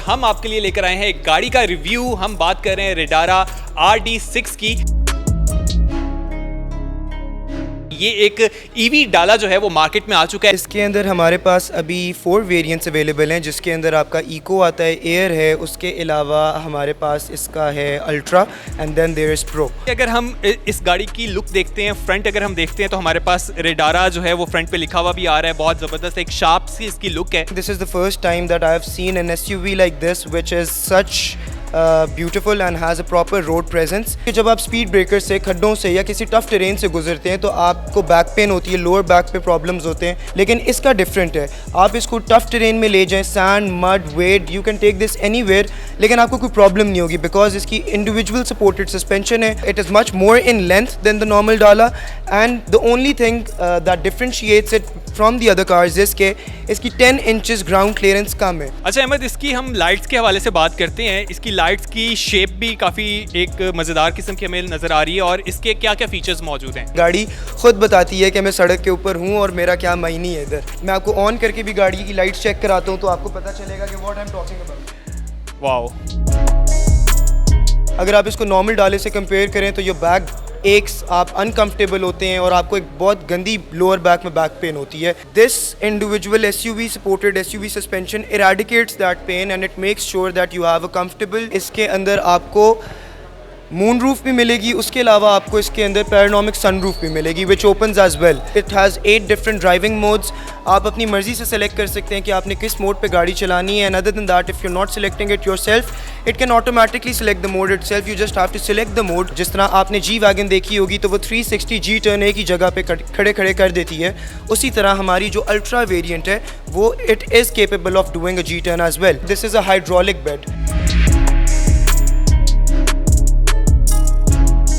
हम आपके लिए लेकर आए हैं एक गाड़ी का रिव्यू। हम बात कर रहे हैं रेडारा RD6 की। ये एक ईवी डाला जो है वो मार्केट में आ चुका है। इसके अंदर हमारे पास अभी 4 वेरिएंट्स अवेलेबल हैं, जिसके अंदर आपका इको आता है, एयर है, उसके अलावा हमारे पास इसका है ultra and then there is pro. अगर हम इस गाड़ी की लुक देखते हैं, फ्रंट अगर हम देखते हैं तो हमारे पास रेडारा जो है वो फ्रंट पे लिखा हुआ भी आ रहा है। बहुत ज़बरदस्त एक शार्प सी इसकी लुक है। This is the first time that I have seen an SUV like this which is such beautiful and has a proper road presence. जब आप स्पीड ब्रेकर से, खड्डों से या किसी टफ टेरेन से गुजरते हैं तो आपको बैक पेन होती है, लोअर बैक पे प्रॉब्लम्स होते हैं, लेकिन इसका डिफरेंट है। आप इसको टफ टेरेन में ले जाएं, sand, mud, wet, you can take this anywhere, लेकिन आपको कोई प्रॉब्लम नहीं होगी बिकॉज इसकी इंडिविजुअल सपोर्टेड सस्पेंशन है। It is much more in length than the normal डाला and the only thing that differentiates it from the other cars is के इसकी 10 इंचेस ग्राउंड क्लियरेंस कम है। अच्छा अहमद, इसकी हम लाइट्स के हवाले से बात करते हैं। इसकी लाइट्स की शेप भी काफ़ी एक मज़ेदार किस्म की हमें नज़र आ रही है और इसके क्या क्या फीचर्स मौजूद हैं। गाड़ी खुद बताती है कि मैं सड़क के ऊपर हूँ और मेरा क्या मायने है इधर। मैं आपको ऑन करके भी गाड़ी की लाइट्स चेक कराता हूँ तो आपको पता चलेगा कि what I am talking about. Wow. अगर आप इसको नॉर्मल डाले से कंपेयर करें तो ये बैक एक्स, आप अनकंफर्टेबल होते हैं और आपको एक बहुत गंदी लोअर बैक में बैक पेन होती है। This individual SUV supported SUV suspension eradicates that pain and it makes sure that you have a comfortable. इसके अंदर आपको मून रूफ भी मिलेगी, उसके अलावा आपको इसके अंदर पैरानोमिक सनरूफ भी मिलेगी which opens as well. It has 8 different driving modes. आप अपनी मर्जी से सेलेक्ट कर सकते हैं कि आपने किस मोड पे गाड़ी चलानी है and other then that if you not selecting it yourself it can automatically select the mode itself. You just have to select the mode. जिस तरह आपने जी वैगन देखी होगी तो वो 360 जी टर्न एक ही जगह पे खड़े खड़े कर देती है, उसी तरह हमारी जो अल्ट्रा वेरियंट है वो it is capable of doing a G turn as well. This is a hydraulic bed.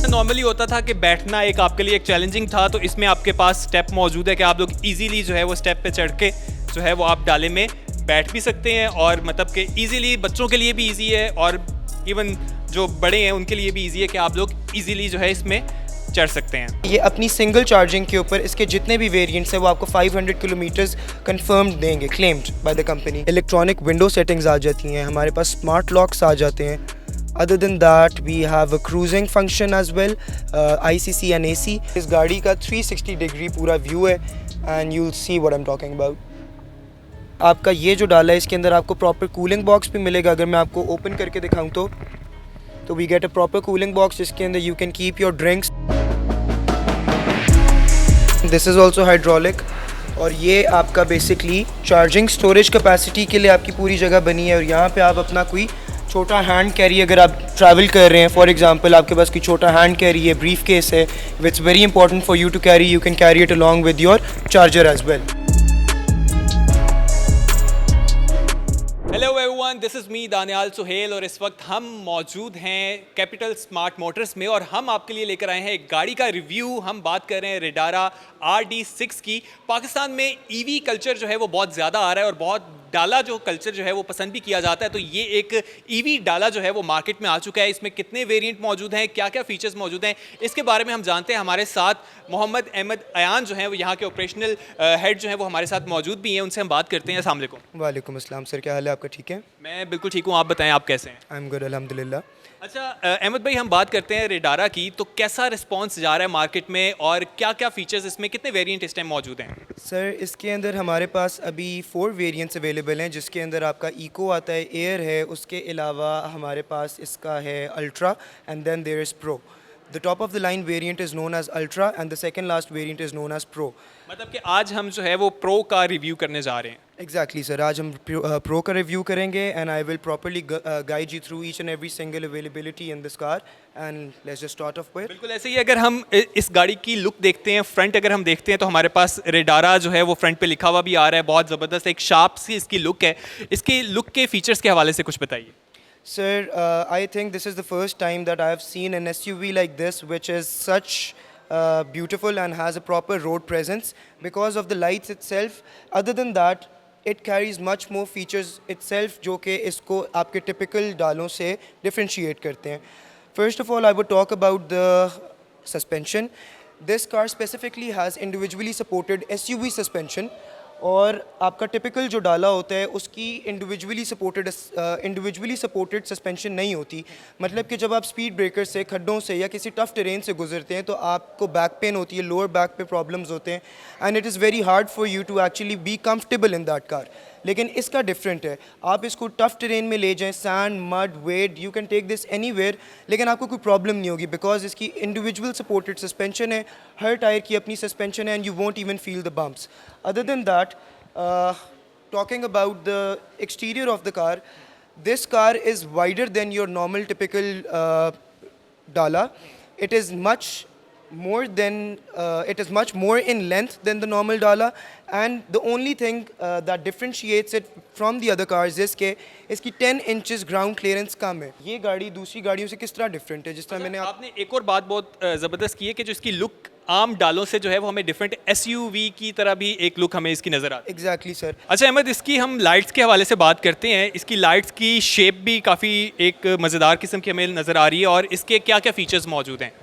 Normally होता था कि बैठना एक आपके लिए एक चैलेंजिंग था, तो इसमें आपके पास स्टेप मौजूद है कि आप लोग इजीली जो है वो स्टेप पे चढ़ के जो है वो आप डाले में बैठ भी सकते हैं और मतलब कि इजीली बच्चों के लिए भी इजी है और इवन जो बड़े हैं उनके लिए भी इजी है कि आप लोग इजीली जो है इसमें चढ़ सकते हैं। ये अपनी सिंगल चार्जिंग के ऊपर इसके जितने भी वेरिएंट्स हैं वो आपको 500 किलोमीटर्स कंफर्म्ड देंगे, claimed by the company. Electronic window settings आ जाती हैं, हमारे पास स्मार्ट लॉक्स आ जाते हैं। Other than that, we have a cruising function as well, ICC and AC. इस गाड़ी का 360 डिग्री पूरा व्यू है and you'll see what I'm talking about. आपका ये जो डाला है इसके अंदर आपको प्रॉपर कूलिंग बॉक्स भी मिलेगा। अगर मैं आपको ओपन करके दिखाऊं तो we get a proper cooling box जिसके अंदर you can keep your drinks. This is also hydraulic और ये आपका बेसिकली चार्जिंग स्टोरेज कैपेसिटी के लिए आपकी पूरी जगह बनी है और यहाँ पे आप अपना कोई छोटा हैंड कैरी, अगर आप ट्रैवल कर रहे हैं, फॉर एग्जांपल आपके पास कोई छोटा हैंड कैरी है, ब्रीफ केस है, it's very important for you to carry, you can carry it along with your charger as well. Hello everyone, this is me Daniyal Suhail और इस वक्त हम मौजूद हैं कैपिटल स्मार्ट मोटर्स में और हम आपके लिए लेकर आए हैं एक गाड़ी का रिव्यू। हम बात कर रहे हैं रेडारा RD6 की। पाकिस्तान में EV कल्चर जो है वो बहुत ज़्यादा आ रहा है और बहुत डाला जो कल्चर जो है वो पसंद भी किया जाता है, तो ये एक EV डाला जो है वो मार्केट में आ चुका है। इसमें कितने वेरिएंट मौजूद हैं, क्या क्या फीचर्स मौजूद हैं, इसके बारे में हम जानते हैं। हमारे साथ मोहम्मद अहमद अयान जो हैं वो यहाँ के ऑपरेशनल हेड जो हैं वो हमारे साथ मौजूद भी हैं, उनसे हम बात करते हैं। अस्सलाम वालेकुम। वालेकुम अस्सलाम सर, क्या हाल है आपका? ठीक है, मैं बिल्कुल ठीक हूँ, आप बताएं आप कैसे हैं? आई एम गुड अल्हम्दुलिल्लाह। अच्छा अहमद भाई, हम बात करते हैं रेडारा की, तो कैसा रिस्पांस जा रहा है मार्केट में और क्या क्या फीचर्स इसमें, कितने वेरिएंट इस टाइम मौजूद हैं? सर इसके अंदर हमारे पास अभी 4 वेरिएंट्स अवेलेबल हैं, जिसके अंदर आपका इको आता है, एयर है, उसके अलावा हमारे पास इसका है ultra and then there is pro. The top of the line variant is known as Ultra and the second last variant is known as Pro. मतलब कि आज हम जो है वो प्रो का रिव्यू करने जा रहे हैं। Exactly sir, आज हम Pro का रिव्यू करेंगे and I will properly guide you through each and every single availability in this car and let's just start off with. बिल्कुल ऐसे ही अगर हम इस गाड़ी की लुक देखते हैं, फ्रंट अगर हम देखते हैं तो हमारे पास रेडारा जो है वो फ्रंट पे लिखा हुआ भी आ रहा है। बहुत ज़बरदस्त एक शार्प सी इसकी लुक है। इसकी लुक के फीचर्स के हवाले से कुछ बताइए। Sir, I think this is the first time that I have seen an SUV like this which is such beautiful and has a proper road presence because of the lights itself. Other than that, it carries much more features itself जो कि इसको आपके typical डालों से differentiate करते हैं. First of all, I would talk about the suspension. This car specifically has individually supported SUV suspension. और आपका typical जो डाला होता है उसकी इंडिविजुअली सपोर्टेड सस्पेंशन नहीं होती। मतलब कि जब आप स्पीड ब्रेकर से, खड्डों से या किसी टफ टेरेन से गुजरते हैं तो आपको बैक पेन होती है, लोअर बैक पे प्रॉब्लम्स होते हैं, and it is very hard for you to actually be comfortable in that car. लेकिन इसका डिफरेंट है, आप इसको टफ टेरेन में ले जाएं, sand, mud, wade, you can take this anywhere, लेकिन आपको कोई प्रॉब्लम नहीं होगी बिकॉज इसकी इंडिविजुअल सपोर्टेड सस्पेंशन है, हर टायर की अपनी सस्पेंशन है, and you won't even feel the bumps. Other than that, talking about the exterior of the car, this car is wider than your normal typical Dala. It is much much more in length than the normal Dala, and the only thing that differentiates it from the other cars is कि इसकी 10 inches ground clearance कम है। ये गाड़ी दूसरी गाड़ियों से किस तरह डिफरेंट है? जिस तरह मैंने आपने एक और बात बहुत ज़बरदस्त की है कि जो इसकी लुक आम डालों से जो है वो हमें डिफरेंट एसयूवी की तरह भी एक लुक हमें इसकी नज़र आती है। Exactly sir. अच्छा अहमद, इसकी हम लाइट्स के हवाले से बात करते हैं। इसकी लाइट्स की शेप भी काफ़ी एक मज़ेदार किस्म की हमें नज़र आ रही है, और इसके क्या क्या फ़ीचर्स मौजूद हैं?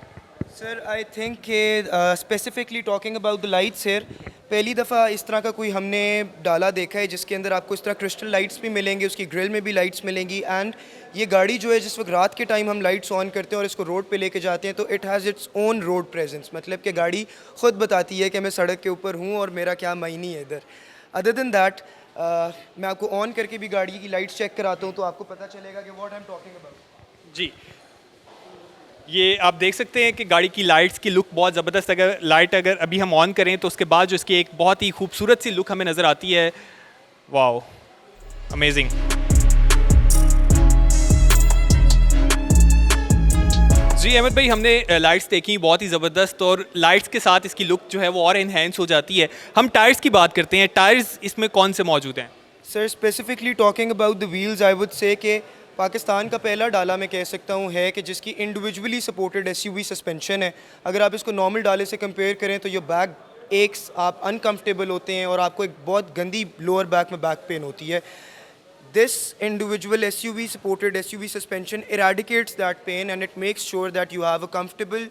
सर आई थिंक कि specifically talking about the lights here, पहली दफ़ा इस तरह का कोई हमने डाला देखा है जिसके अंदर आपको इस तरह क्रिस्टल लाइट्स भी मिलेंगे, उसकी ग्रिल में भी लाइट्स मिलेंगी, एंड ये गाड़ी जो है जिस वक्त रात के टाइम हम लाइट्स ऑन करते हैं और इसको रोड पे लेके जाते हैं तो it has its own road presence. मतलब कि गाड़ी ख़ुद बताती है कि मैं सड़क के ऊपर हूँ और मेरा क्या मायने है इधर। अदर देन दैट, मैं आपको ऑन करके भी गाड़ी की लाइट्स चेक कराता हूँ तो आपको पता चलेगा कि what I am talking about. जी, ये आप देख सकते हैं कि गाड़ी की लाइट्स की लुक बहुत ज़बरदस्त। अगर अभी हम ऑन करें तो उसके बाद जो इसकी एक बहुत ही खूबसूरत सी लुक हमें नज़र आती है। Wow, amazing. जी अहमद भाई, हमने लाइट्स देखी बहुत ही ज़बरदस्त, और लाइट्स के साथ इसकी लुक जो है वो और इन्हेंस हो जाती है। हम टायर्स की बात करते हैं, टायर्स इसमें कौन से मौजूद हैं? Sir specifically talking about the wheels, I would say कि पाकिस्तान का पहला डाला मैं कह सकता हूँ है कि जिसकी इंडिविजुअली सपोर्टेड एसयूवी सस्पेंशन है। अगर आप इसको नॉर्मल डाले से कंपेयर करें तो ये बैक एक्स, आप अनकंफर्टेबल होते हैं और आपको एक बहुत गंदी लोअर बैक में बैक पेन होती है। This individual supported SUV suspension eradicates that pain, and it makes sure that you have a comfortable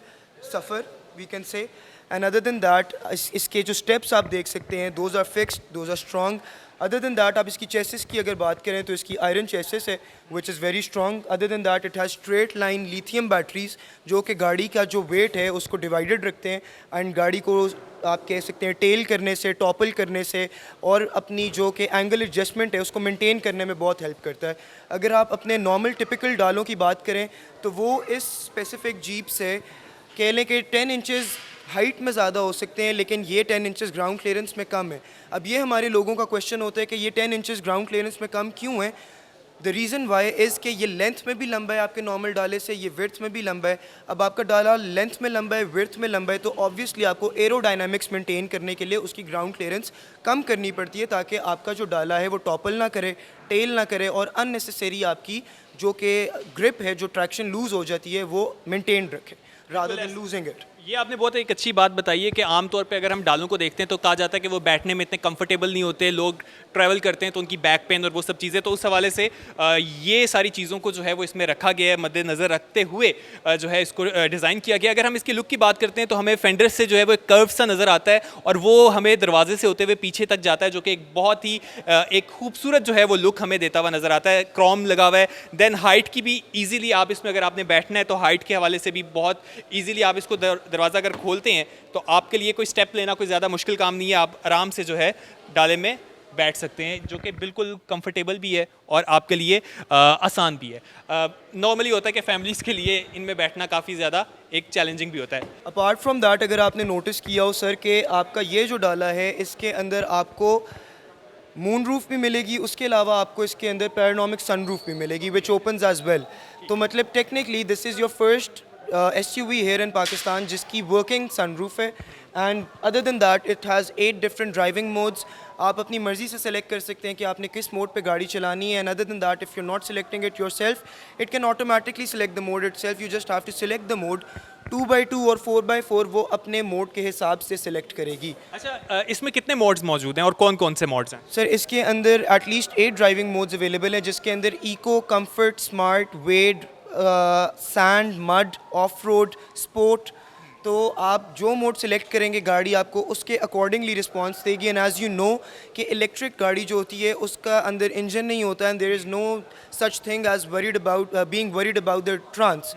suffer, we can say. And other than that, इसके जो steps आप देख सकते हैं, those are fixed, those are strong. Other than that, आप इसकी chassis की अगर बात करें तो इसकी iron chassis है, which is very strong. Other than that, it has straight line lithium batteries जो कि गाड़ी का जो weight है उसको divided रखते हैं, and गाड़ी को आप कह सकते हैं टेल करने से, टॉपल करने से, और अपनी जो कि एंगल एडजस्टमेंट है उसको मेंटेन करने में बहुत हेल्प करता है। अगर आप अपने नॉर्मल टिपिकल डालों की बात करें तो वो इस स्पेसिफिक जीप से कह लें कि 10 इंचेस हाइट में ज़्यादा हो सकते हैं, लेकिन ये 10 इंचेस ग्राउंड क्लियरेंस में कम है। अब ये हमारे लोगों का क्वेश्चन होता है कि ये 10 इंचेस ग्राउंड क्लियरेंस में कम क्यों है? द रीज़न वाई इज़ कि ये लेंथ में भी लंबा है आपके नॉर्मल डाले से, ये विड्थ में भी लंबा है। अब आपका डाला लेंथ में लंबा है, विड्थ में लंबा है, तो ऑब्वियसली आपको एरोडायनामिक्स मेंटेन करने के लिए उसकी ग्राउंड क्लियरेंस कम करनी पड़ती है ताकि आपका जो डाला है वो टॉपल ना करे, टेल ना करे, और अननेसेसरी आपकी जो कि ग्रिप है, जो ट्रैक्शन लूज़ हो जाती है, वो मेंटेन रखे रादर देन लूजिंग इट। ये आपने बहुत एक अच्छी बात बताई है कि आमतौर पे अगर हम डालों को देखते हैं तो कहा जाता है कि वो बैठने में इतने कंफर्टेबल नहीं होते, लोग ट्रैवल करते हैं तो उनकी बैक पेन और वो सब चीज़ें, तो उस हवाले से ये सारी चीज़ों को जो है वो इसमें रखा गया है, मद्देनज़र रखते हुए जो है इसको डिज़ाइन किया गया। अगर हम इसकी लुक की बात करते हैं तो हमें फेंडर्स से जो है वो एक कर्व सा नज़र आता है, और वो हमें दरवाजे से होते हुए पीछे तक जाता है, जो कि एक बहुत ही एक खूबसूरत जो है वो लुक हमें देता हुआ नज़र आता है। क्रोम लगा हुआ है। देन हाइट की भी ईजीली आप इसमें अगर आपने बैठना है तो हाइट के हवाले से भी बहुत ईजीली आप इसको दरवाज़ा अगर खोलते हैं तो आपके लिए कोई स्टेप लेना कोई ज़्यादा मुश्किल काम नहीं है, आप आराम से जो है डाले में बैठ सकते हैं, जो कि बिल्कुल कंफर्टेबल भी है और आपके लिए आसान भी है। नॉर्मली होता है कि फैमिलीज़ के लिए इनमें बैठना काफ़ी ज़्यादा एक चैलेंजिंग भी होता है। अपार्ट फ्रॉम दैट, अगर आपने नोटिस किया हो सर कि आपका ये जो डाला है इसके अंदर आपको मून रूफ भी मिलेगी, उसके अलावा आपको इसके अंदर पैरानोमिक सन रूफ भी मिलेगी विच ओपन्स एज वेल। तो मतलब technically this is your first SUV here in Pakistan जिसकी वर्किंग सनरूफ है, and other then that it has 8 different driving modes. आप अपनी मर्ज़ी से सेलेक्ट कर सकते हैं कि आपने किस मोड पे गाड़ी चलानी है, and other then that if you not selecting it yourself, it can automatically select the mode itself. You just have to select the mode. 2x2 और 4x4 वो अपने मोड के हिसाब से सेलेक्ट करेगी। अच्छा, इसमें कितने मोड्स मौजूद हैं और कौन कौन से मोड्स हैं? सर इसके अंदर एटलीस्ट 8 ड्राइविंग मोड्स अवेलेबल हैं, जिसके अंदर eco, comfort, smart, wade, sand, mud, off road, sport, तो आप जो मोड सेलेक्ट करेंगे गाड़ी आपको उसके अकॉर्डिंगली रिस्पॉन्स देगी। एंड एज़ यू नो कि इलेक्ट्रिक गाड़ी जो होती है उसका अंदर इंजन नहीं होता and there is no such thing as worried about being worried about the trans.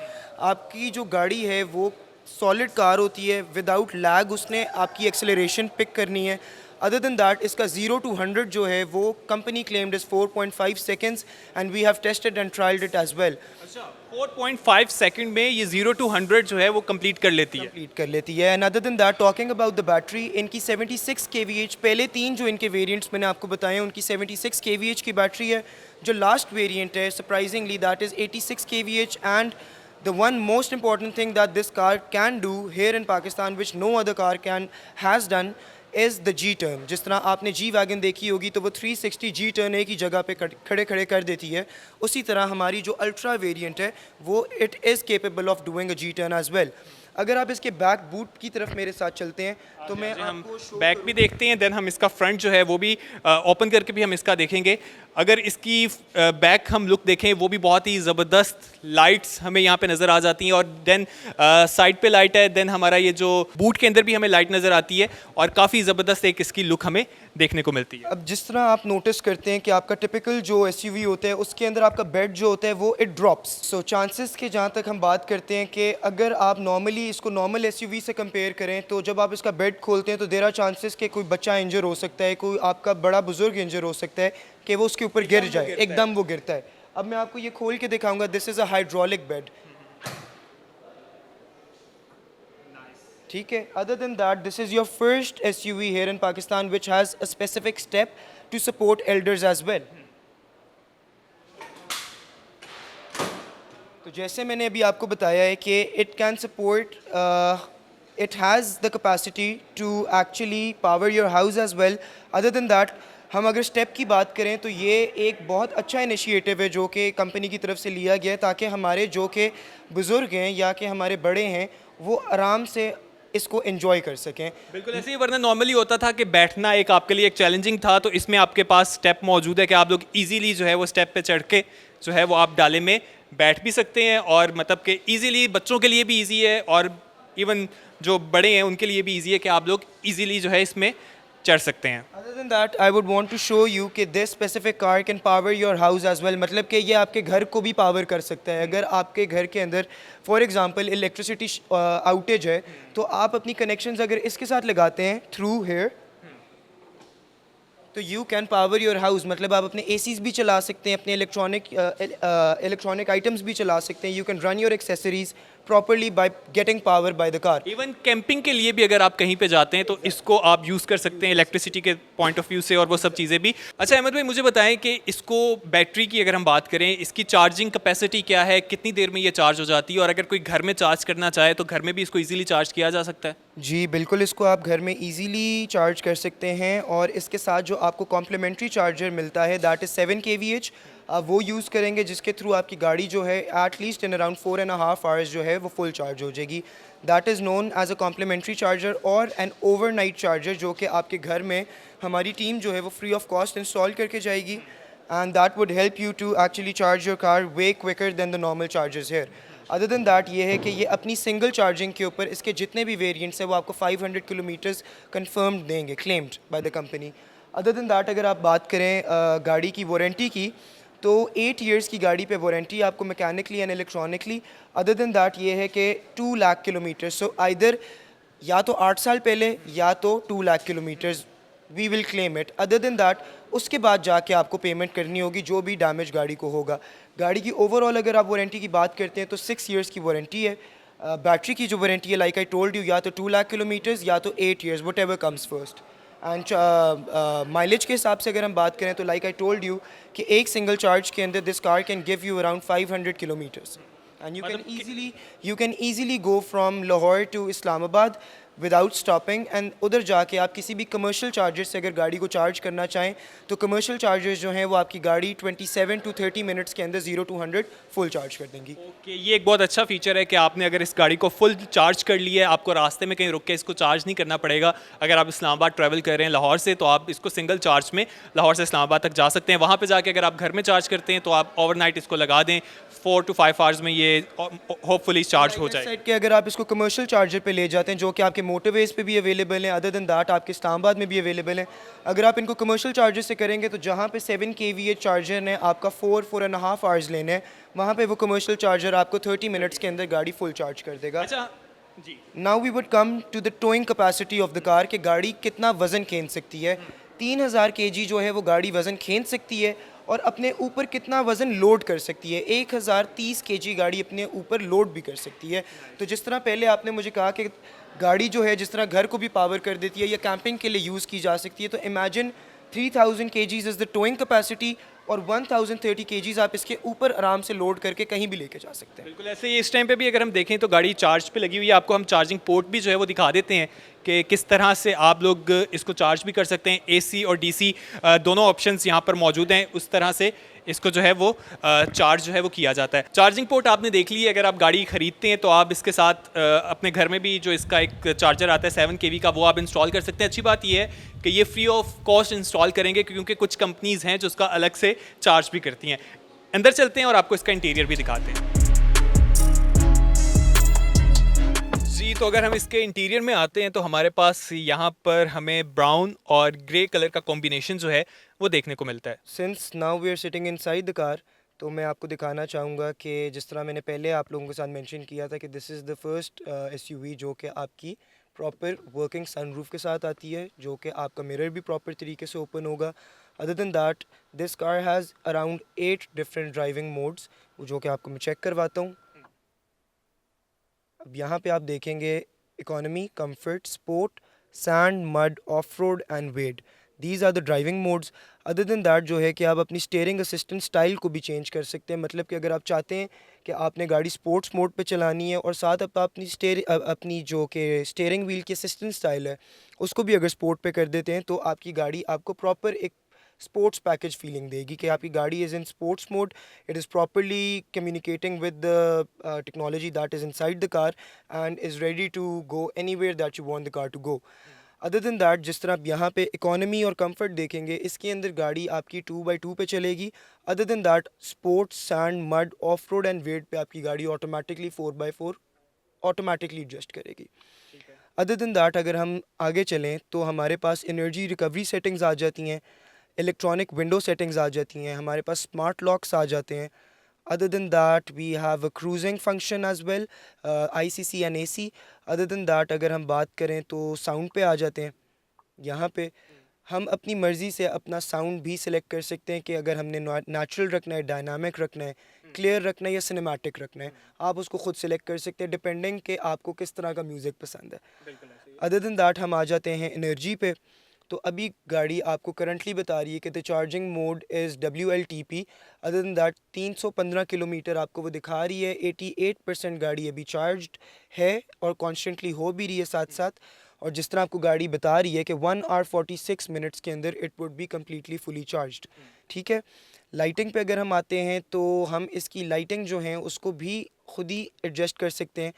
आपकी जो गाड़ी है वो सॉलिड कार होती है, विदाउट लैग उसने आपकी एक्सेलरेशन पिक करनी है। अदर देन दैट इसका 0 to 100 जो है वो company claimed is 4.5 seconds and we have tested and trialled it as well. अच्छा, 4.5 सेकंड में ये 0 to 100 जो है वो कंप्लीट कर लेती है। कंप्लीट कर लेती है। And other then that talking about the battery, इनकी 76 kVh, पहले 3 जो इनके वेरिएंट्स मैंने आपको बताए हैं उनकी 76 kVh की बैटरी है। जो लास्ट वेरिएंट है surprisingly that is 86 kVh and the one most important thing that this car can do here in Pakistan which no other car has done is the G turn। जिस तरह आपने G wagon देखी होगी तो वो 360 G turn एक ही जगह पे खड़े खड़े कर देती है, उसी तरह हमारी जो अल्ट्रा वेरिएंट है वो it is capable of doing a G turn as well. अगर आप इसके बैक बूट की तरफ मेरे साथ चलते हैं तो मैं हम आपको show बैक भी देखते हैं, देन हम इसका फ्रंट जो है वो भी ओपन करके भी हम इसका देखेंगे। अगर इसकी बैक हम लुक देखें वो भी बहुत ही ज़बरदस्त लाइट्स हमें यहाँ पे नज़र आ जाती हैं और देन साइड पे लाइट है, देन हमारा ये जो बूट के अंदर भी हमें लाइट नज़र आती है और काफ़ी ज़बरदस्त एक इसकी लुक हमें देखने को मिलती है। अब जिस तरह आप नोटिस करते हैं कि आपका टिपिकल जो एसयूवी होता है उसके अंदर आपका बेड जो होता है वो इट ड्रॉप्स। सो चांसेस के जहाँ तक हम बात करते हैं कि अगर आप नॉर्मली इसको नॉर्मल एसयूवी से कंपेयर करें तो जब आप इसका बेड खोलते हैं तो देर आर चांसेस कि कोई बच्चा इंजर हो सकता है, कोई आपका बड़ा बुजुर्ग इंजर हो सकता है कि वो उसके ऊपर गिर जाए, एकदम वो गिरता है। अब मैं आपको ये खोल के दिखाऊंगा, this is a hydraulic bed, ठीक है। Other then that this is your first SUV here in Pakistan which has a specific step to support elders as well. तो जैसे मैंने अभी आपको बताया है कि it can support, it has the capacity to actually power your house as well. Other than that, हम अगर स्टेप की बात करें तो ये एक बहुत अच्छा इनिशिएटिव है जो कि कंपनी की तरफ से लिया गया है ताकि हमारे जो कि बुज़ुर्ग हैं या कि हमारे बड़े हैं वो आराम से इसको एंजॉय कर सकें। बिल्कुल ऐसे ही, वरना नॉर्मली होता था कि बैठना एक आपके लिए एक चैलेंजिंग था, तो इसमें आपके पास स्टेप मौजूद है कि आप लोग इजीली जो है वो स्टेप पे चढ़ के जो है वो आप डाले में बैठ भी सकते हैं और मतलब कि इजीली बच्चों के लिए भी ईजी है और इवन जो बड़े हैं उनके लिए भी ईजी है कि आप लोग इजीली जो है इसमें चढ़ सकते हैं। Other than that, I would want to show you कि this specific car can power your house as well। मतलब कि ये आपके घर को भी पावर कर सकता है। अगर आपके घर के अंदर फॉर एग्जांपल इलेक्ट्रिसिटी आउटेज है तो आप अपनी कनेक्शंस अगर इसके साथ लगाते हैं थ्रू हेयर तो you can power your house. मतलब आप अपने एसीज भी चला सकते हैं, अपने इलेक्ट्रॉनिक आइटम्स भी चला सकते हैं। You can run your accessories properly by getting power by the car. Even camping के लिए भी अगर आप कहीं पे जाते हैं तो इसको आप यूज़ कर सकते हैं इलेक्ट्रिसिटी के पॉइंट ऑफ व्यू से और वो सब चीज़ें भी। अच्छा अहमद भाई, मुझे बताएं कि इसको बैटरी की अगर हम बात करें, इसकी चार्जिंग कैपेसिटी क्या है, कितनी देर में ये चार्ज हो जाती है और अगर कोई घर में चार्ज करना चाहे तो घर में भी इसको ईजिली चार्ज किया जा सकता है? जी बिल्कुल, इसको आप घर में इजीली चार्ज कर सकते हैं और इसके साथ जो आपको कॉम्प्लीमेंट्री चार्जर मिलता है दैट इज़ 7 kVh, आप वो यूज़ करेंगे जिसके थ्रू आपकी गाड़ी जो है at least in around 4.5 hours जो है वो फुल चार्ज हो जाएगी। That is known as a complimentary charger और एन ओवरनाइट चार्जर जो कि आपके घर में हमारी टीम जो है वो फ्री ऑफ कॉस्ट इंस्टॉल करके जाएगी and that would help you to actually charge your car way quicker than the normal chargers here. Other than that ये है कि ये अपनी सिंगल चार्जिंग के ऊपर इसके जितने भी वेरिएंट्स हैं वो आपको 500 किलोमीटर्स कन्फर्म्ड देंगे, claimed by the company. Other than that अगर आप बात करें गाड़ी की वारंटी की तो 8 इयर्स की गाड़ी पे वारंटी आपको mechanically and electronically. Other than that ये है कि 2 लाख किलोमीटर, सो आइदर या तो 8 साल पहले या तो 2 lakh kilometres we will claim it. Other then that उसके बाद जाके आपको पेमेंट करनी होगी जो भी डैमेज गाड़ी को होगा। गाड़ी की ओवरऑल अगर आप वारंटी की बात करते हैं तो 6 इयर्स की वारंटी है। बैटरी की जो वारंटी है लाइक आई टोल्ड यू या तो 2 लाख किलोमीटर्स या तो 8 years, what ever comes first. And mileage के हिसाब से अगर हम बात करें तो लाइक आई टोल्ड यू कि एक सिंगल चार्ज के अंदर this car can give you around 500 kilometres and you can easily go from Lahore to Islamabad without stopping, and उधर जाके आप किसी भी कमर्शियल चार्जर से अगर गाड़ी को चार्ज करना चाहें तो कमर्शियल चार्जर्स जो हैं वो आपकी गाड़ी 27 to 30 मिनट्स के अंदर 0 to 100 फुल चार्ज कर देंगी। ओके, ये एक बहुत अच्छा फीचर है कि आपने अगर इस गाड़ी को फुल चार्ज कर लिया है, आपको रास्ते में कहीं रुक के इसको चार्ज नहीं करना पड़ेगा। अगर आप इस्लामाबाद ट्रैवल कर रहे हैं लाहौर से, तो आप इसको सिंगल चार्ज में लाहौर से इस्लामाबाद तक जा सकते हैं। वहाँ पे जाके अगर आप घर में चार्ज करते हैं तो आप ओवरनाइट इसको लगा दें, 4 to 5 आवर्स में ये होपफुली चार्ज हो जाए। साइड के अगर आप इसको कमर्शियल चार्जर पे ले जाते हैं जो कि आपके मोटरवेज पे भी अवेलेबल हैं, अदर देन दैट आपके इस्लामाबाद में भी अवेलेबल हैं। अगर आप इनको कमर्शियल चार्जर से करेंगे तो जहाँ पे 7 kVA चार्जर ने आपका 4.5 आवर्स लेने हैं, वहाँ पे वो कमर्शियल चार्जर आपको 30 मिनट्स के अंदर गाड़ी फुल चार्ज कर देगा। अच्छा जी, now we would come to the towing capacity of the car कि गाड़ी कितना वज़न खींच सकती है। 3000 kg जो है वो गाड़ी वज़न खींच सकती है और अपने ऊपर कितना वज़न लोड कर सकती है। 1030 kg गाड़ी अपने ऊपर लोड भी कर सकती है। तो जिस तरह पहले आपने मुझे कहा कि गाड़ी जो है जिस तरह घर को भी पावर कर देती है या कैंपिंग के लिए यूज़ की जा सकती है, तो imagine 3000 kgs is the towing capacity और 1030 kgs आप इसके ऊपर आराम से लोड करके कहीं भी लेके जा सकते हैं। बिल्कुल ऐसे ही इस टाइम पे भी अगर हम देखें तो गाड़ी चार्ज पे लगी हुई है। आपको हम चार्जिंग पोर्ट भी जो है वो दिखा देते हैं कि किस तरह से आप लोग इसको चार्ज भी कर सकते हैं। AC और DC दोनों ऑप्शंस यहाँ पर मौजूद हैं। उस तरह से इसको जो है वो चार्ज जो है वो किया जाता है। चार्जिंग पोर्ट आपने देख ली है। अगर आप गाड़ी ख़रीदते हैं तो आप इसके साथ अपने घर में भी जो इसका एक चार्जर आता है 7 kV का, वो आप इंस्टॉल कर सकते हैं। अच्छी बात ये है कि ये फ्री ऑफ कॉस्ट इंस्टॉल करेंगे क्योंकि कुछ कंपनीज़ हैं जो उसका अलग से चार्ज भी करती हैं। अंदर चलते हैं और आपको इसका इंटीरियर भी दिखाते हैं। जी, तो अगर हम इसके इंटीरियर में आते हैं तो हमारे पास यहाँ पर हमें ब्राउन और ग्रे कलर का कॉम्बिनेशन जो है वो देखने को मिलता है। Since now we are sitting inside the car, तो मैं आपको दिखाना चाहूँगा कि जिस तरह मैंने पहले आप लोगों के साथ मेंशन किया था कि this is the first SUV जो कि आपकी प्रॉपर वर्किंग सनरूफ के साथ आती है, जो कि आपका मिरर भी प्रॉपर तरीके से ओपन होगा। Other than that this car has around 8 different driving modes, जो कि आपको मैं चेक करवाता हूँ। अब यहाँ पे आप देखेंगे economy, comfort, sport, sand, mud, off road and wade. These are the driving modes. Other then that जो है कि आप अपनी स्टीयरिंग असिस्टेंट स्टाइल को भी चेंज कर सकते हैं। मतलब कि अगर आप चाहते हैं कि आपने गाड़ी स्पोर्ट्स मोड पे चलानी है और साथ आप अपनी जो कि स्टीयरिंग व्हील की असिस्टेंट स्टाइल है उसको भी अगर स्पोर्ट पे कर देते हैं तो आपकी गाड़ी आपको प्रॉपर एक स्पोर्ट्स पैकेज फीलिंग देगी कि आपकी गाड़ी is in sports mode, it is properly communicating with the technology that is inside the car and is ready to go anywhere that you want the car to go. Other then that जिस तरह आप यहाँ पे economy और comfort देखेंगे, इसके अंदर गाड़ी आपकी 2x2 पे चलेगी। Other then that sports, sand, mud, off road and wade पे आपकी गाड़ी ऑटोमेटिकली 4x4 ऑटोमेटिकली एडजस्ट करेगी। अदर देन दैट अगर हम आगे चलें तो हमारे पास एनर्जी रिकवरी सेटिंग्स आ जाती हैं, इलेक्ट्रॉनिक विंडो सेटिंग्स आ जाती हैं, हमारे पास स्मार्ट लॉक्स आ जाते हैं। Other than that we have a cruising function as well, ICC and AC. Other than that अगर हम बात करें तो साउंड पे आ जाते हैं। यहाँ पे हम अपनी मर्ज़ी से अपना साउंड भी सिलेक्ट कर सकते हैं कि अगर हमने नेचुरल रखना है, डायनामिक रखना है, क्लियर रखना है या सिनेमैटिक रखना है, आप उसको खुद सिलेक्ट कर सकते हैं डिपेंडिंग कि आपको किस तरह का म्यूज़िक पसंद है। अदर देन दैट हम आ जाते हैं एनर्जी पे। तो अभी गाड़ी आपको करंटली बता रही है कि the charging mode is WLTP। Other than that 315 kilometre आपको वो दिखा रही है। 88% गाड़ी अभी चार्ज्ड है और कॉन्स्टेंटली हो भी रही है साथ साथ। और जिस तरह आपको गाड़ी बता रही है कि 1 hour 46 मिनट्स के अंदर it would be completely fully charged. ठीक है, लाइटिंग पे अगर हम आते हैं तो हम इसकी लाइटिंग जो है उसको भी खुद ही एडजस्ट कर सकते हैं।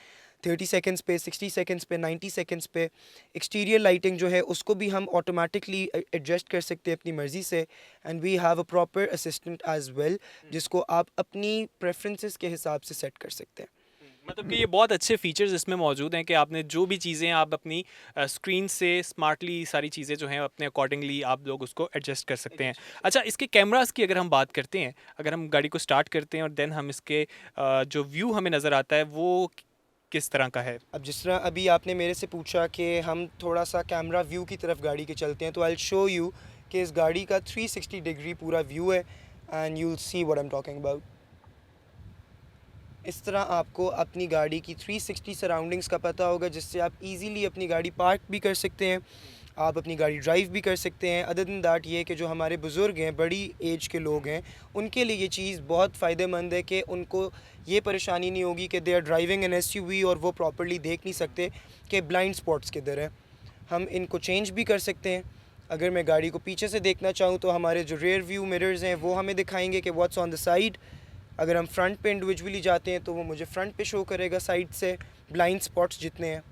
30 सेकेंड्स पे, 60 सेकेंड्स पे, 90 सेकेंड्स पे। एक्सटीरियर लाइटिंग जो है उसको भी हम ऑटोमेटिकली एडजस्ट कर सकते हैं अपनी मर्ज़ी से। And we have a proper assistant as well जिसको आप अपनी प्रेफरेंसेस के हिसाब से सेट कर सकते हैं। मतलब कि ये बहुत अच्छे फीचर्स इसमें मौजूद हैं कि आपने जो भी चीज़ें आप अपनी स्क्रीन से स्मार्टली सारी चीज़ें जो हैं अपने अकॉर्डिंगली आप लोग उसको एडजस्ट कर सकते हैं। अच्छा, इसके कैमरास की अगर हम बात करते हैं, अगर हम गाड़ी को स्टार्ट करते हैं और देन हम इसके जो व्यू हमें नज़र आता है वो किस तरह का है? अब जिस तरह अभी आपने मेरे से पूछा कि हम थोड़ा सा कैमरा व्यू की तरफ गाड़ी के चलते हैं, तो आई विल शो यू कि इस गाड़ी का 360 डिग्री पूरा व्यू है and you will see what I am talking about. इस तरह आपको अपनी गाड़ी की 360 सराउंडिंग्स का पता होगा जिससे आप इजीली अपनी गाड़ी पार्क भी कर सकते हैं। आप अपनी गाड़ी ड्राइव भी कर सकते हैं। अदर दिन दैट ये कि जो हमारे बुज़ुर्ग हैं, बड़ी एज के लोग हैं, उनके लिए ये चीज़ बहुत फ़ायदेमंद है कि उनको ये परेशानी नहीं होगी कि they are driving an SUV और वो प्रॉपर्ली देख नहीं सकते कि ब्लाइंड स्पॉट्स किधर हैं। हम इनको चेंज भी कर सकते हैं। अगर मैं गाड़ी को पीछे से देखना चाहूँ तो हमारे जो रेयर व्यू मिरर्स हैं वो हमें दिखाएंगे कि व्हाट्स ऑन द साइड। अगर हम फ्रंट पे इंडिविजुअली जाते हैं तो वो मुझे फ्रंट पे शो करेगा साइड से ब्लाइंड स्पॉट्स जितने हैं।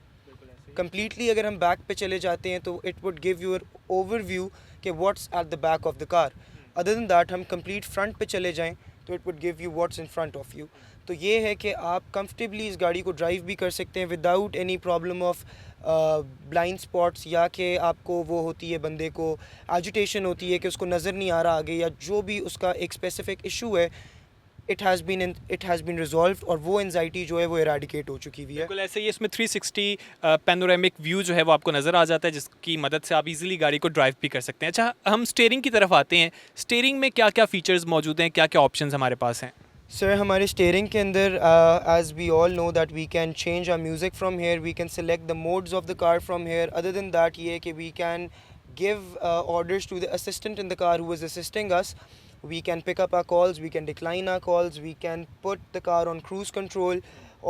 कम्प्लीटली अगर हम बैक पे चले जाते हैं तो it would give you overview कि what's at the back of the car. Other then that हम कंप्लीट फ्रंट पे चले जाएं तो it would give you what's in front of you. तो ये है कि आप कंफर्टेबली इस गाड़ी को ड्राइव भी कर सकते हैं without any problem of blind spots, या कि आपको वो होती है, बंदे को एजिटेशन होती है कि उसको नज़र नहीं आ रहा आगे, या जो भी उसका एक स्पेसिफिक इशू है, इट हैज़ बीन रिजॉल्व और वो एंजाइटी जो है वो इराडिकेट हो चुकी हुई है। बिल्कुल ऐसे ही इसमें 360 पैनोरामिक व्यू जो है वो आपको नज़र आ जाता है, जिसकी मदद से आप इजीली गाड़ी को ड्राइव भी कर सकते हैं। अच्छा, हम स्टीयरिंग की तरफ आते हैं। स्टीयरिंग में क्या क्या फीचर्स मौजूद हैं, क्या क्या ऑप्शंस हमारे पास हैं? सर, हमारे स्टीयरिंग के अंदर as we all know that we can change our music from here, we can select the modes of the car from here. Other then that ये कि वी कैन give orders to the assistant in the car who is assisting us. We can pick up our calls, we can decline our calls, we can put the car on cruise control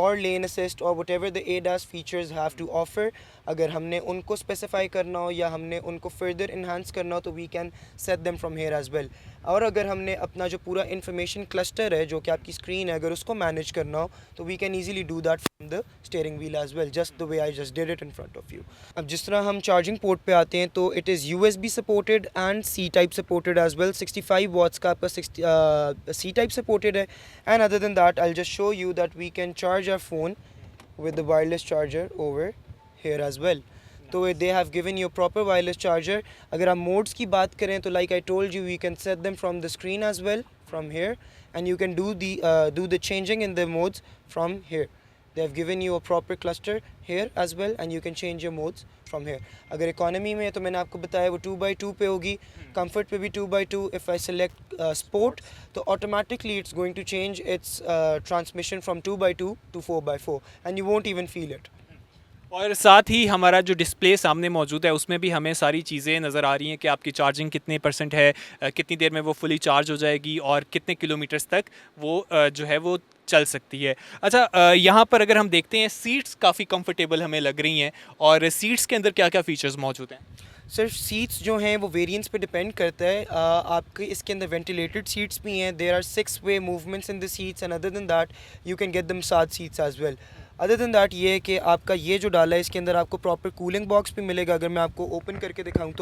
or lane assist or whatever the ADAS features have to offer. अगर हमने उनको specify करना हो या हमने उनको further enhance करना हो तो we can set them from here as well. और अगर हमने अपना जो पूरा information cluster है, जो कि आपकी screen है, अगर उसको manage करना हो तो we can easily do that from the steering wheel as well, just the way I just did it in front of you. अब जिस तरह हम charging port पे आते हैं तो it is USB supported and C-type supported as well. 65 watts का आपका C-type supported है, and other than that I'll just show you that we can charge our phone with the wireless charger over here as well. तो they have given you a proper wireless charger. अगर आप modes की बात करें तो like I told you, we can set them from the screen as well from here, and you can do the changing in the modes from here. They have given you a proper cluster here as well, and you can change your modes from here. अगर economy में है तो मैंने आपको बताया वो 2x2 पे होगी, comfort पे भी 2x2. If I select sport तो automatically it's going to change its transmission from 2x2 to 4x4, and you won't even feel it. और साथ ही हमारा जो डिस्प्ले सामने मौजूद है उसमें भी हमें सारी चीज़ें नज़र आ रही हैं कि आपकी चार्जिंग कितने % है, कितनी देर में वो फुली चार्ज हो जाएगी और कितने किलोमीटर्स तक वो जो है वो चल सकती है। अच्छा, यहाँ पर अगर हम देखते हैं सीट्स काफ़ी कंफर्टेबल हमें लग रही हैं, और सीट्स के अंदर क्या क्या फ़ीचर्स मौजूद हैं? सर, सीट्स जो हैं वो वेरिएंट्स पे डिपेंड करता है। आपके इसके अंदर वेंटिलेटेड सीट्स भी हैं, there are 6-way movements in the seats, and other then that you can get them massage seats as well. Other then that ये है कि आपका ये जो डाला है इसके अंदर आपको प्रॉपर कूलिंग बॉक्स भी मिलेगा। अगर मैं आपको ओपन करके दिखाऊं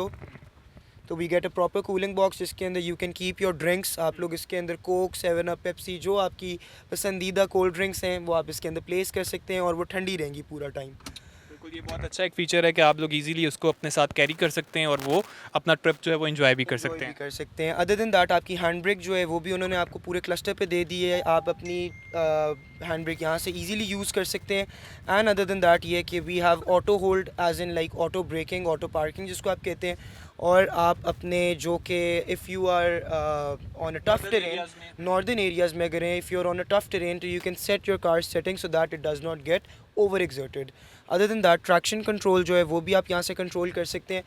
तो we get a proper cooling box, जिसके अंदर you can keep your drinks. आप लोग इसके अंदर कोक, 7 अप, पेप्सी, जो आपकी पसंदीदा कोल्ड ड्रिंक्स हैं वो आप इसके अंदर प्लेस कर सकते हैं और वो ठंडी रहेंगी पूरा टाइम। बिल्कुल, ये बहुत अच्छा एक फ़ीचर है कि आप लोग इजीली उसको अपने साथ कैरी कर सकते हैं और वो अपना ट्रिप जो है वो एंजॉय भी कर सकते हैं। अदर देन दैट आपकी हैंड ब्रेक जो है वो भी उन्होंने आपको पूरे क्लस्टर पे दे दी है, आप अपनी हैंड ब्रेक यहाँ से इजीली यूज़ कर सकते हैं। एंड अदर देन दैट ये कि we have auto hold as in like auto braking, auto parking जिसको आप कहते हैं। और आप अपने जो कि if you are on a tough terrain, northern areas में अगर if you are on a tough terrain तो you can set your car setting so that it does not get over exerted. Other then that traction control जो है वो भी आप यहाँ से कंट्रोल कर सकते हैं।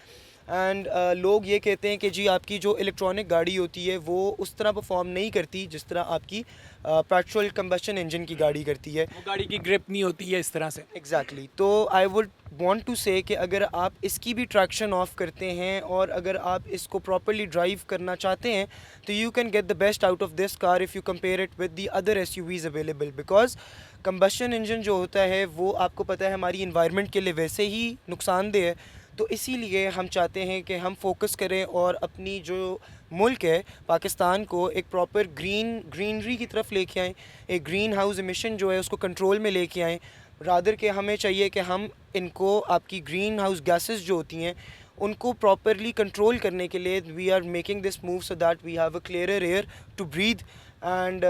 एंड लोग ये कहते हैं कि जी आपकी जो इलेक्ट्रॉनिक गाड़ी होती है वो उस तरह परफॉर्म नहीं करती जिस तरह आपकी पेट्रोल कंबशन इंजन की गाड़ी करती है, वो गाड़ी की ग्रिप नहीं होती है इस तरह से। एग्जैक्टली तो आई वुड वांट टू से कि अगर आप इसकी भी ट्रैक्शन ऑफ करते हैं और अगर आप इसको प्रॉपरली ड्राइव करना चाहते हैं तो you can get the best out of this car if you compare it with the other SUVs available, because combustion engine जो होता है वो आपको पता है हमारी इन्वायरमेंट के लिए वैसे ही नुकसानदेह है। तो इसीलिए हम चाहते हैं कि हम फोकस करें और अपनी जो मुल्क है पाकिस्तान को एक प्रॉपर ग्रीनरी की तरफ लेके आएँ, एक ग्रीन हाउस एमिशन जो है उसको कंट्रोल में लेके आएँ। रादर के हमें चाहिए कि हम इनको आपकी ग्रीन हाउस गैसेस जो होती हैं उनको प्रॉपरली कंट्रोल करने के लिए we are making this move so that we have a clearer air to breathe. And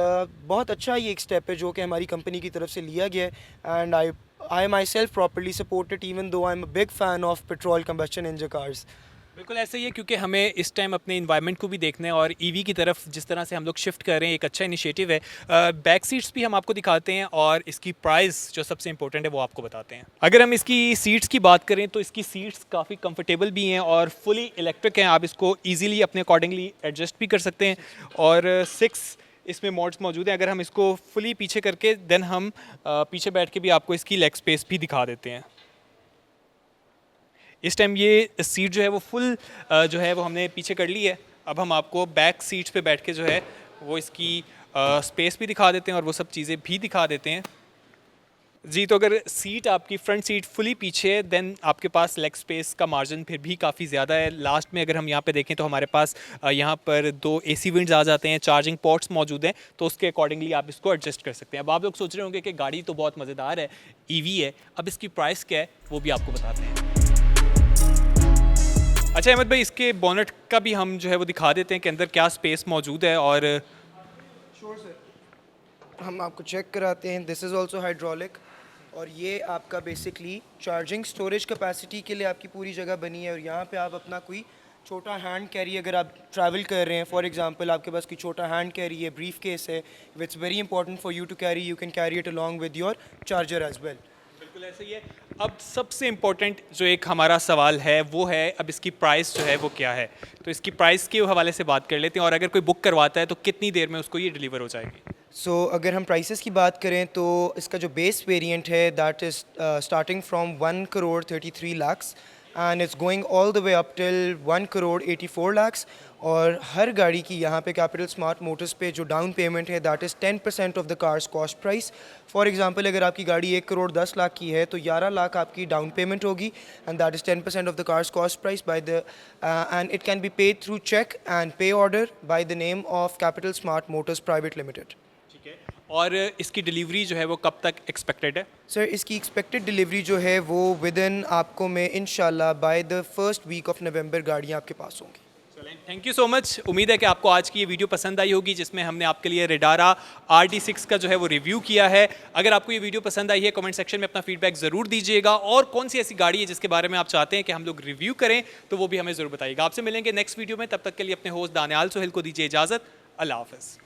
बहुत अच्छा ये एक स्टेप है जो कि हमारी कंपनी की तरफ से लिया गया है। And I myself properly support it, even though I'm a big fan of petrol combustion engine cars. बिल्कुल ऐसा ही है, क्योंकि हमें इस टाइम अपने इन्वायरमेंट को भी देखना है और ईवी की तरफ जिस तरह से हम लोग शिफ्ट कर रहे हैं, एक अच्छा इनिशिएटिव है। बैक सीट्स भी हम आपको दिखाते हैं और इसकी प्राइस जो सबसे इंपॉर्टेंट है वो आपको बताते हैं। अगर हम इसकी सीट्स की बात करें तो इसकी सीट्स काफ़ी कंफर्टेबल भी हैं और फुली इलेक्ट्रिक हैं। आप इसको ईजिली अपने अकॉर्डिंगली एडजस्ट भी कर सकते हैं और 6 इसमें मोड्स मौजूद हैं। अगर हम इसको फुली पीछे करके देन हम पीछे बैठ के भी आपको इसकी लेग स्पेस भी दिखा देते हैं। इस टाइम ये सीट जो है वो फुल जो है वो हमने पीछे कर ली है। अब हम आपको बैक सीट्स पे बैठ के जो है वो इसकी स्पेस भी दिखा देते हैं और वो सब चीज़ें भी दिखा देते हैं। जी, तो अगर सीट आपकी फ्रंट सीट फुली पीछे है देन आपके पास लेग स्पेस का मार्जिन फिर भी काफ़ी ज़्यादा है। लास्ट में अगर हम यहाँ पे देखें तो हमारे पास यहाँ पर 2 AC विंड्स आ जाते हैं, चार्जिंग पोर्ट्स मौजूद हैं, तो उसके अकॉर्डिंगली आप इसको एडजस्ट कर सकते हैं। अब आप लोग सोच रहे होंगे कि गाड़ी तो बहुत मज़ेदार है, ईवी है, अब इसकी प्राइस क्या है वो भी आपको बताते हैं। अच्छा अहमद भाई, इसके बोनेट का भी हम जो है वो दिखा देते हैं कि अंदर क्या स्पेस मौजूद है। और श्योर सर, हम आपको चेक कराते हैं। दिस इज़ ऑल्सो हाइड्रोलिक और ये आपका बेसिकली चार्जिंग स्टोरेज कैपेसिटी के लिए आपकी पूरी जगह बनी है। और यहाँ पे आप अपना कोई छोटा हैंड कैरी, अगर आप ट्रैवल कर रहे हैं, फॉर एग्जांपल आपके पास कोई छोटा हैंड कैरी है, ब्रीफ केस है, it's very important for you to carry, you can carry it along with your charger as well. बिल्कुल ऐसे ही है। अब सबसे इम्पोर्टेंट जो एक हमारा सवाल है वो है अब इसकी प्राइस जो है वो क्या है। तो इसकी प्राइस के हवाले से बात कर लेते हैं और अगर कोई बुक करवाता है तो कितनी देर में उसको ये डिलीवर हो जाएगी। सो अगर हम प्राइसेस की बात करें तो इसका जो बेस वेरिएंट है that is starting from 1,33 lakh and it's going all the way up till 1,84 lakh. और हर गाड़ी की यहाँ पे कैपिटल स्मार्ट मोटर्स पे जो डाउन पेमेंट है that is 10% of the car's cost price. For example अगर आपकी गाड़ी 1,10,00,000 की है तो 11 लाख आपकी डाउन पेमेंट होगी and that is 10% of the car's cost price by the and it can be paid through cheque and pay order by the name of Capital Smart Motors Private Limited. ठीक है, और इसकी delivery जो है वो कब तक एक्सपेक्टेड है? सर इसकी एक्सपेक्टेड डिलीवरी जो है वो विद इन आपको मैं इंशाल्लाह by the first week of November गाड़ियाँ आपके पास होंगी। Thank you so much. उम्मीद है कि आपको आज की ये वीडियो पसंद आई होगी जिसमें हमने आपके लिए रेडारा RD6 का जो है वो रिव्यू किया है। अगर आपको ये वीडियो पसंद आई है कमेंट सेक्शन में अपना फीडबैक ज़रूर दीजिएगा और कौन सी ऐसी गाड़ी है जिसके बारे में आप चाहते हैं कि हम लोग रिव्यू करें तो वो भी हमें ज़रूर बताइएगा। आपसे मिलेंगे नेक्स्ट वीडियो में, तब तक के लिए अपने होस्ट दानियाल सोहेल को दीजिए इजाज़त। अल्लाह हाफ़िज़।